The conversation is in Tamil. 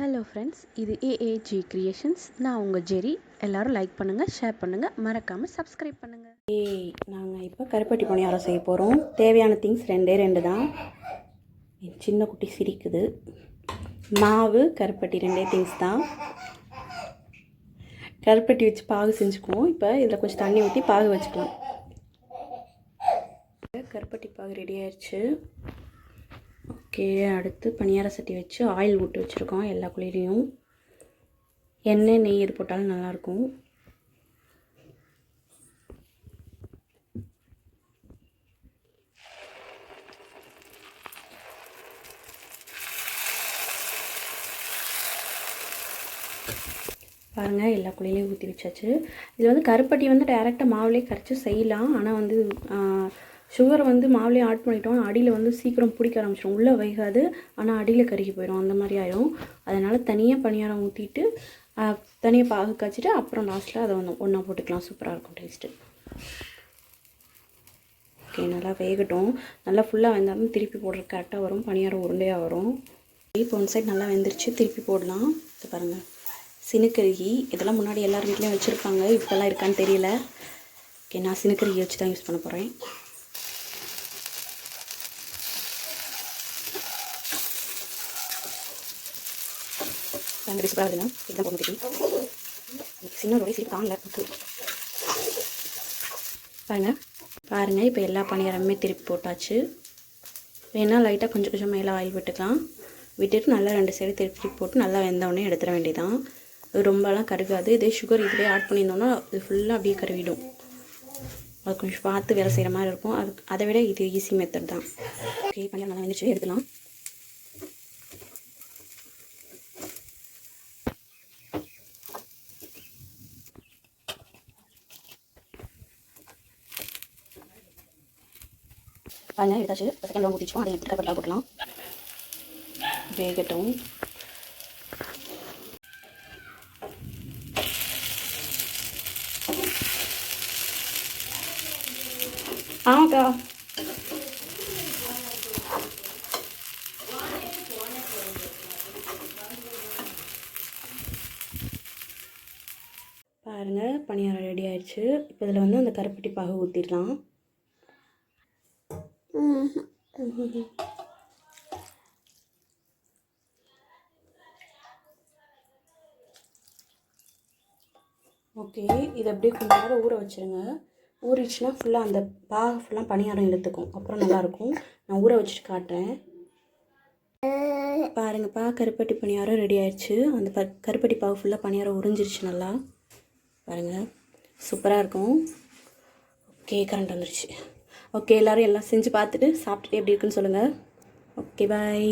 ஹலோ ஃப்ரெண்ட்ஸ், இது ஏஏஜி கிரியேஷன்ஸ். நான் உங்கள் ஜெரி. எல்லோரும் லைக் பண்ணுங்கள், ஷேர் பண்ணுங்கள், மறக்காமல் சப்ஸ்கிரைப் பண்ணுங்கள். நாங்கள் இப்போ கருப்பட்டி பணியாரம் செய்ய போகிறோம். தேவையான திங்ஸ் ரெண்டு தான். சின்ன குட்டி சிரிக்குது. மாவு, கருப்பட்டி ரெண்டே திங்ஸ் தான். கருப்பட்டி வச்சு பாகு செஞ்சுக்குவோம். இப்போ இதில் கொஞ்சம் தண்ணி ஊற்றி பாகு வச்சுக்கலாம். கருப்பட்டி பாகு ரெடி ஆயிடுச்சு. ஓகே, அடுத்து பணியார சட்டி வச்சு ஆயில் ஊற்றி வச்சுருக்கோம். எல்லா குழியிலையும் எண்ணெய் நெய் எது போட்டாலும் நல்லாயிருக்கும். பாருங்கள், எல்லா குழியிலையும் ஊற்றி வச்சாச்சு. இதில் வந்து கருப்பட்டி வந்து டைரெக்டாக மாவுலேயே கரைச்சி செய்யலாம். ஆனால் வந்து சுகரை வந்து மாவுலேயே ஆட் பண்ணிட்டோம். அடியில் வந்து சீக்கிரம் பிடிக்க ஆரம்பிச்சிடும். உள்ளே வைகாது, ஆனால் அடியில் கருகி போயிடும். அந்த மாதிரி ஆயிடும். அதனால் தனியாக பணியாரம் ஊற்றிட்டு தனியாக பாகு காய்ச்சிட்டு அப்புறம் லாஸ்ட்டில் அதை வந்து ஒன்றா போட்டுக்கலாம். சூப்பராக இருக்கும் டேஸ்ட்டு. ஓகே, நல்லா வேகட்டும். நல்லா ஃபுல்லாக வெந்தாலும் திருப்பி போடுறது கரெக்டாக வரும். பணியாரம் உருண்டையாக வரும். இப்போ ஒன் சைட் நல்லா வெந்துருச்சு. திருப்பி போடலாம். இது பாருங்கள், சினுக்கருகி. இதெல்லாம் முன்னாடி எல்லார் வீட்லேயும் வச்சுருப்பாங்க. இப்போல்லாம் இருக்கான்னு தெரியல. ஓகே, நான் சினுக்கருகி வச்சு தான் யூஸ் பண்ண போகிறேன். பாருங்கள், சூப்பராக இருக்குதுங்க. இதுதான் போட்டு சின்ன ரோடி சரி தாங்கல. பாருங்கள் இப்போ எல்லா பணியாரமே திருப்பி போட்டாச்சு. வேணால் லைட்டாக கொஞ்சம் கொஞ்சம் மேலே ஆயில் விட்டுக்கலாம். விட்டுட்டு நல்லா ரெண்டு சைடு திருப்பி போட்டு நல்லா வெந்தவுடனே எடுத்துட வேண்டியதான். அது ரொம்பலாம் கருகாது. இதே சுகர் இதிலே ஆட் பண்ணியிருந்தோன்னா இது ஃபுல்லாக அப்படியே கருவிடும். அது கொஞ்சம் பார்த்து வேலை செய்கிற மாதிரி இருக்கும். அதை விட இது ஈஸி மெத்தட் தான். ஓகே, பணியாரம் நல்லா வந்துச்சு, எடுத்துக்கலாம். பாருங்கள், எடுத்தாச்சு. செகண்ட் ரவுண்ட் ஊற்றிச்சுக்கோம். அதை எடுத்து கருப்பட்டி போட்டுக்கலாம். வேகட்டும். ஆமாக்கா. பாருங்கள், பணியாரம் ரெடி ஆயிடுச்சு. இப்போ இதில் வந்து அந்த கருப்பட்டி பாகு ஊற்றிடலாம். ஓகே, இதை அப்படியே கொஞ்சம் நேரம் ஊற வச்சுருங்க. ஊறிடுச்சுன்னா ஃபுல்லாக அந்த பாகு ஃபுல்லாக பணியாரம் இழுத்துக்கும். அப்புறம் நல்லாயிருக்கும். நான் ஊற வச்சுட்டு காட்டுறேன். பாருங்கப்பா, கருப்பட்டி பணியாரம் ரெடி ஆயிடுச்சு. அந்த கருப்பட்டி பாகு ஃபுல்லாக பணியாரம் உறிஞ்சிருச்சு நல்லா. பாருங்கள், சூப்பராக இருக்கும். ஓகே, கரண்ட் வந்துருச்சு. ஓகே, எல்லோரும் எல்லாம் செஞ்சு பார்த்துட்டு சாப்பிட்டுட்டு எப்படி இருக்குன்னு சொல்லுங்கள். ஓகே, பாய்.